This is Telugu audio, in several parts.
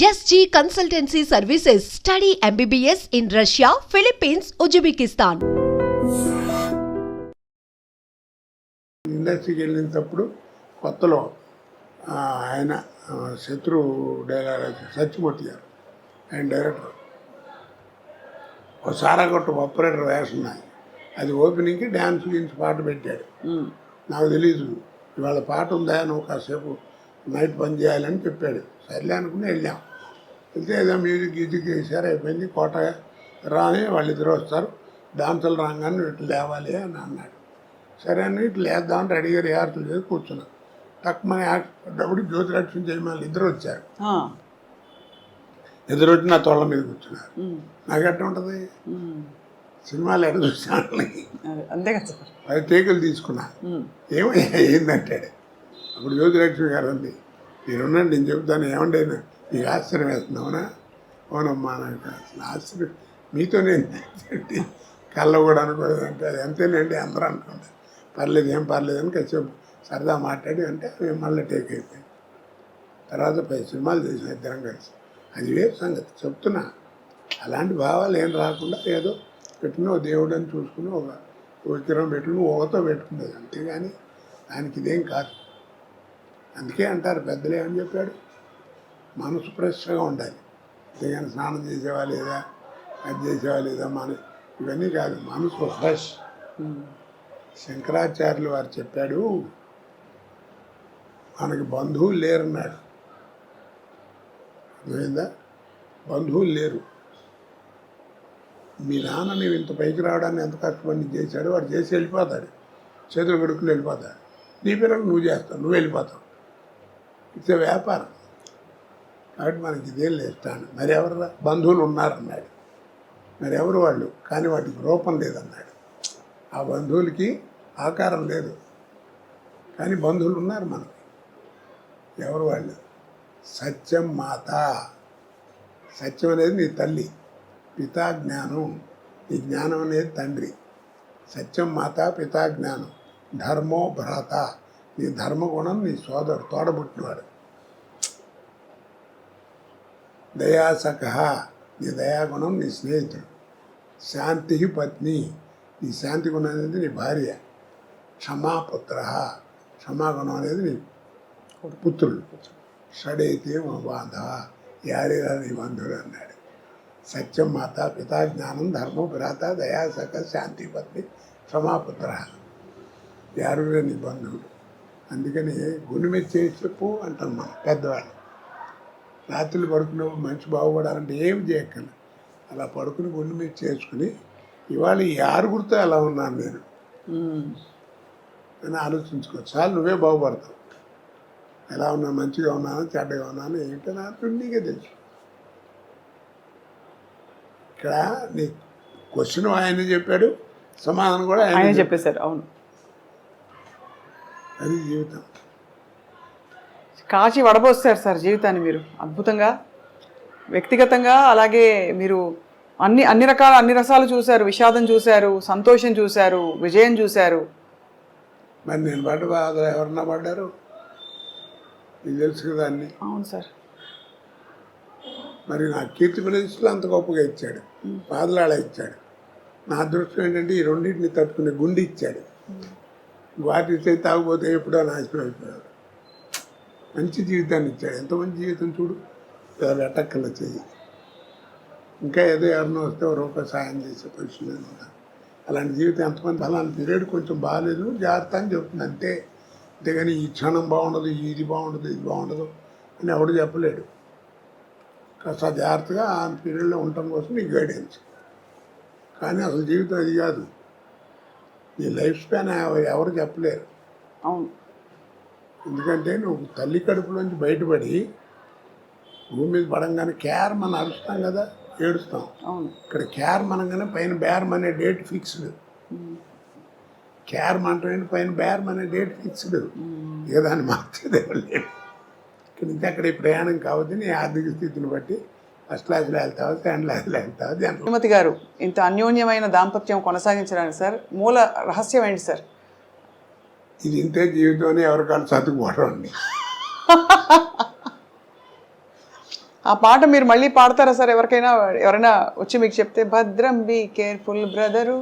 SG Consultancy Services. Study MBBS in Russia, Philippines, Uzbekistan. ఇండస్ట్రీకి వెళ్ళినప్పుడు కొత్తలో ఆయన శత్రు డైరెక్టర్ సత్యమూర్తి గారు ఆయన డైరెక్టర్ ఒక సారాగొట్టు ఆపరేటర్ వేషం నాది. అది ఓపెనింగ్కి డ్యాన్స్ గురించి పాట పెట్టాడు. నాకు తెలీదు ఇవాళ పాట ఉందా నువ్వు కాసేపు నైట్ పని చేయాలని చెప్పాడు. సర్లే అనుకుని వెళ్ళాం. వెళ్తే ఏదో మ్యూజిక్ గీజిక్ వేసారు, అయిపోయింది. కోట రాని వాళ్ళిద్దరు వస్తారు, డాన్సులు రాగానే ఇట్లా లేవాలి అని అన్నాడు. సరే అని ఇట్లా లేద్దామని రెడీగా రిహార్సల్ చేసి కూర్చున్నాం. తక్కువ అప్పుడు జ్యోతిలక్ష్మి జయమాలి ఇద్దరు వచ్చారు. ఎదురు వచ్చి నా తోళ్ళ మీద కూర్చున్నారు. నాకు ఎట్లా ఉంటుంది సినిమాలు ఎట్లా చూసాను అంతే కదా. 10 టేకులు తీసుకున్నా. ఏందంటాడు. అప్పుడు జ్యోతిలక్ష్మి గారు అంది, మీరున్నాడు నేను చెబుతాను ఏమండి నీకు ఆశ్చర్యం వేస్తున్నావునా? అవునమ్మా నాకు అసలు ఆశ్చర్యం మీతో నేను కళ్ళ కూడా అనుకోలేదంటే అది అంతేనండి అందరూ అనుకుంటారు. పర్లేదు ఏం పర్లేదు అని కాసేపు సరదా మాట్లాడి అంటే మేము మళ్ళీ టేక్ అయిపోయింది. తర్వాత 10 సినిమాలు చేసాం ఇద్దరం కలిసి. అది వేరు సంగతి చెప్తున్నా. అలాంటి భావాలు ఏం రాకుండా ఏదో పెట్టుకుని ఒక దేవుడు అని చూసుకుని ఒక విగ్రహం పెట్టుకుని ఊహతో పెట్టుకునేది, అంతేగాని దానికి ఇదేం కాదు. అందుకే అంటారు పెద్దలు ఏమని చెప్పాడు, మనసు ఫ్రెష్గా ఉండాలి. అంతేగాని స్నానం చేసేవా లేదా, అది చేసేవా లేదా, ఇవన్నీ కాదు, మనసు ఫ్రెష్. శంకరాచార్యులు వారు చెప్పాడు, మనకి బంధువులు లేరన్నాడు. అర్థమైందా? బంధువులు లేరు. మీ నాన్న నీవు ఇంత పైకి రావడానికి ఎంత కష్టపడి చేశాడు, వాడు చేసి వెళ్ళిపోతాడు, చేతులు కడుక్కుని వెళ్ళిపోతాడు. నీ పిల్లలు నువ్వు చేస్తావు, నువ్వు వెళ్ళిపోతావు. ఇట్స్ వ్యాపారం. కాబట్టి మనకి ఇదేం లేస్తాను. మరి ఎవరు బంధువులు ఉన్నారన్నాడు. మరి ఎవరు వాళ్ళు, కానీ వాటికి రూపం లేదన్నాడు. ఆ బంధువులకి ఆకారం లేదు, కానీ బంధువులు ఉన్నారు మనకి. ఎవరు వాళ్ళు? సత్యం మాత. సత్యం అనేది నీ తల్లి, పితా జ్ఞానం, ఈ జ్ఞానం అనేది తండ్రి. సత్యం మాత పితా జ్ఞానం. ధర్మో భ్రాత, నీ ధర్మగుణం నీ సోదరు తోడబుట్టినవాడు. దయాసఖ, నీ దయాగుణం నీ స్నేహితుడు. శాంతి పత్ని, నీ శాంతి గుణం అనేది నీ భార్య. క్షమాపుత్ర, క్షమాగుణం అనేది నీ పుత్రుడు. షడైతే మా బాంధవ, యారేరా నీ బంధువుడు అన్నాడు. సత్యం మాత పితా జ్ఞానం ధర్మో భ్రాత దయాసఖ శాంతి పత్ని క్షమాపుత్ర, యారుగా నీ బంధువుడు. అందుకని గుండె మీద చేసి చెప్పు అంటాం మనం పెద్దవాళ్ళు. రాత్రులు పడుకున్నప్పుడు మంచి బాగుపడాలంటే ఏం చేయక్కర్లేదు, అలా పడుకుని గుండె మీద చేసుకుని ఇవాళ ఈ ఆరుగురితో ఎలా ఉన్నాను నేను అని ఆలోచించుకో. చాలు, నువ్వే బాగుపడతావు. ఎలా ఉన్నాను, మంచిగా ఉన్నాను, చెడ్డగా ఉన్నాను ఏంటో నాకు నీకే తెలుసు. ఇక్కడ నీ క్వశ్చన్ ఆయన చెప్పాడు, సమాధానం కూడా ఆయన చెప్పేశారు. అవును, అది జీవితం. కాచి వడబోస్తారు సార్ జీవితాన్ని మీరు అద్భుతంగా. వ్యక్తిగతంగా అలాగే మీరు అన్ని రసాలు చూశారు. విషాదం చూశారు, సంతోషం చూశారు, విజయం చూశారు. మరి నేను పడ్డ బాధలు ఎవరన్నా పడ్డారు? నీకు తెలుసు కదా అన్ని. అవును సార్. మరి నా కీర్తి ప్రదేశంలో అంత గొప్పగా ఇచ్చాడు, బాధలు అలా ఇచ్చాడు. నా అదృష్టం ఏంటంటే ఈ రెండింటిని తట్టుకునే గుండె ఇచ్చాడు. వాటి ఇస్తే తాగిపోతే ఎప్పుడో నాశనం అయిపోయాడు. మంచి జీవితాన్ని ఇచ్చాడు. ఎంత మంచి జీవితం చూడు, ఎవరు ఎట్టక్కల చెయ్యి. ఇంకా ఏదో ఎవరినో వస్తే రూపాయి సాయం చేసే పొజిషన్ ఉన్నాను. అలాంటి జీవితం ఎంతమంది. అలాంటి పీరియడ్ కొంచెం బాగాలేదు, జాగ్రత్త అని చెప్తుంది అంతే. అంతేగాని ఈ క్షణం బాగుండదు, ఇది బాగుండదు, ఇది బాగుండదు అని ఎవడు చెప్పలేడు. కాస్త జాగ్రత్తగా ఆ పీరియడ్లో ఉండటం కోసం నీకు గైడెన్స్. కానీ అసలు జీవితం అది కాదు. నీ లైఫ్ స్పాన్ ఎవరు చెప్పలేరు. అవును. ఎందుకంటే నువ్వు తల్లి కడుపులోంచి బయటపడి భూమి మీద పడంగానే కేర్ మనం అరుస్తాం కదా, ఏడుస్తాం. అవును. ఇక్కడ కేర్ మనగానే పైన బేరం అనే డేట్ ఫిక్స్డ్. కేర్ మంటే పైన బేరం అనే డేట్ ఫిక్స్డ్. ఇక దాన్ని మార్చేది లేదు. ఇక్కడ నుంచి అక్కడ ఈ ప్రయాణం కావద్దు. నీ ఆర్థిక స్థితిని బట్టి ఫస్ట్ క్లాస్లో వెళ్తావు, సెకండ్ క్లాస్లో వెళ్తావు. శ్రీమతి గారు, ఇంత అన్యోన్యమైన దాంపత్యం కొనసాగించడానికి సార్ మూల రహస్యం ఏంటి సార్? ఇది ఇంతే జీవితం అని ఎవరికాళ్ళు చదువుకోవడం అండి. ఆ పాట మీరు మళ్ళీ పాడతారా సార్? ఎవరైనా వచ్చి మీకు చెప్తే భద్రం బీ కేర్ఫుల్ బ్రదరు.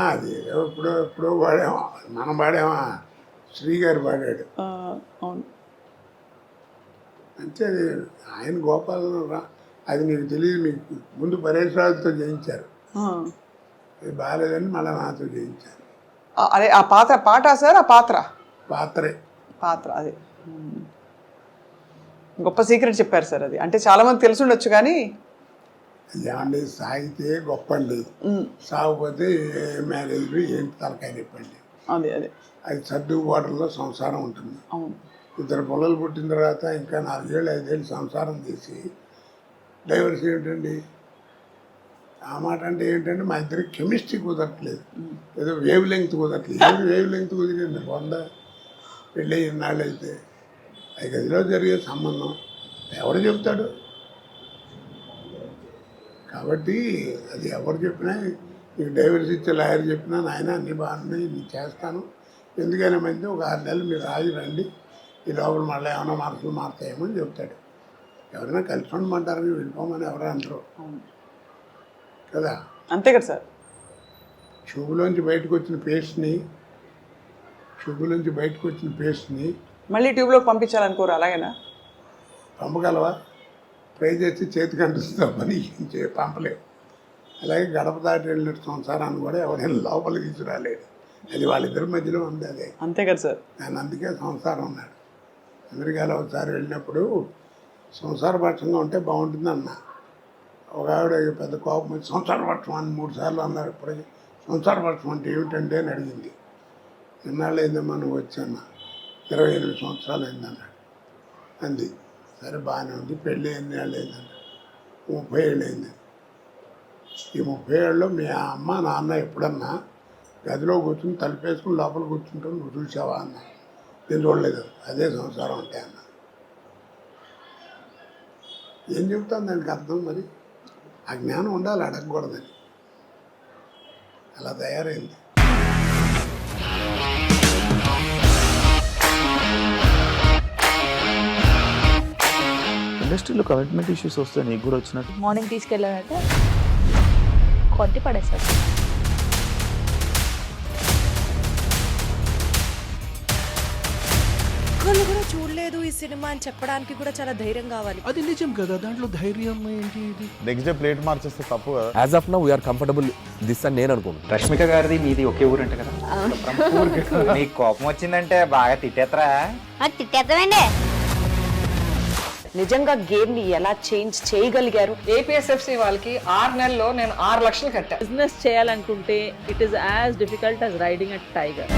అది ఎప్పుడో పాడామా, మనం పాడామా, శ్రీగారు పాడాడు. అవును. అంటే ఆయన గోపాలరావు, అది నీకు తెలియదు, మీకు ముందు పరేష్ రాజుతో చేయించారు, అది బాగాలేదని మళ్ళీ నాతో చేయించారు. అదే ఆ పాట సార్, ఆ పాత్ర అదే గొప్ప సీక్రెట్ చెప్పారు సార్. అది అంటే చాలా మంది తెలిసి ఉండొచ్చు కానీ ఏమండి, సాగితే గొప్ప అండి, సాగిపోతే ఏ మ్యారేజ్ ఏంటి తలకాయ చెప్పండి. అదే అది సర్దుబాటులో సంసారం ఉంటుంది. అవును. 2 పిల్లలు పుట్టిన తర్వాత ఇంకా 4 ఏళ్ళు 5 ఏళ్ళు సంసారం చేసి డైవర్స్ ఏమిటండి? ఆ మాట అంటే ఏంటంటే మా ఇద్దరికి కెమిస్ట్రీ కుదరట్లేదు, ఏదో వేవ్ లెంగ్త్ కుదరట్లేదు. ఏది వేవ్ లెంగ్త్ కుదిరింది? 100 పెళ్ళి ఇన్నాళ్ళు అయితే 5 గదిలో జరిగే సంబంధం ఎవరు చెప్తాడు? కాబట్టి అది ఎవరు చెప్పినా, నీకు డైవర్స్ ఇచ్చే లాయర్ చెప్పినా, నాయన అన్నీ బాగున్నాయి, నేను చేస్తాను, ఎందుకైనా మంది ఒక 6 నెలలు మీరు ఆగి రండి, ఈ లోపల మళ్ళీ ఏమైనా మార్పులు మారుతాయేమో అని చెప్తాడు. ఎవరైనా కలిసి ఉండమంటారని వెళ్ళిపోమని ఎవరు అంటారు కదా. అంతే కదా సార్. ట్యూబ్లోంచి బయటకు వచ్చిన పేస్ట్ని మళ్ళీ ట్యూబ్లోకి పంపించాలనుకోరు, అలాగేనా? పంపగలవా? ట్రై చేసి చేతికి అంటుస్తాం, పని పంపలేవు. అలాగే గడప దాటి వెళ్ళిన సంసారాన్ని కూడా ఎవరైనా లోపలికి తీసుకురాలేడు, అది వాళ్ళిద్దరి మధ్యలో ఉంది. అదే అంతే కదా సార్. నేను అందుకే సంసారం ఉన్నాడు. అమెరికాలో ఒకసారి వెళ్ళినప్పుడు సంసారపక్షంగా ఉంటే బాగుంటుంది అన్న. ఒక ఆవిడ పెద్ద కోపం వచ్చి సంసారపక్షం అని 3 సార్లు అన్నారు. ఇప్పుడు సంసారపక్షం అంటే ఏమిటంటే అని అడిగింది. ఎన్నాళ్ళు అయిందమ్మా నువ్వు వచ్చాను? 28 సంవత్సరాలు అయిందన్నాడు. అంది. సరే బాగానే ఉంది, పెళ్ళి ఎన్ని ఏళ్ళు అయిందన్నాడు? 30 ఏళ్ళు అయింది. ఈ 30 ఏళ్ళలో మీ అమ్మ నాన్న ఎప్పుడన్నా గదిలో కూర్చుని తలుపేసుకుని లోపల కూర్చుంటావు నువ్వు చూసావా అన్న. నేను చూడలేదు. అదే సంసారం అంటే అన్న. ఏం చెప్తాను దానికి అర్థం? మరి ఆ జ్ఞానం ఉండాలి, అడగకూడదని. అలా తయారైంది. ఇండస్ట్రీలో కమిట్మెంట్ ఇష్యూస్ వస్తే నీకు కూడా వచ్చినట్టు? మార్నింగ్ తీసుకెళ్ళానంటే కొట్టి పడేస్తారు. ఒక్కళ్ళు కూడా చూడలేదు ఈ సినిమా అని చెప్పడానికి కూడా చాలా ధైర్యం కావాలి. అది నిజం కదా, దాంట్లో ధైర్యం ఏంటి? ఇది నెక్స్ట్ డే ప్లేట్ మార్చేస్తే తప్పు కదా. As of now we are comfortable this అని నేను అనుకుంటున్నాను. రష్మిక గారిది మీది ఒకే ఊరంట కదా? మీకు కోపం వచ్చిందంటే బాగా తిట్టేత్తరా? తిట్టేద్దామండి. నిజంగా గేమ్ ని ఎలా చేంజ్ చేయగలిగారు? ఏపీఎస్ఎఫ్సి వాళ్ళకి 6 నెలల్లో నేను 6 లక్షలు కట్టా. బిజినెస్ చేయాలనుకుంటే it is as difficult as riding a tiger.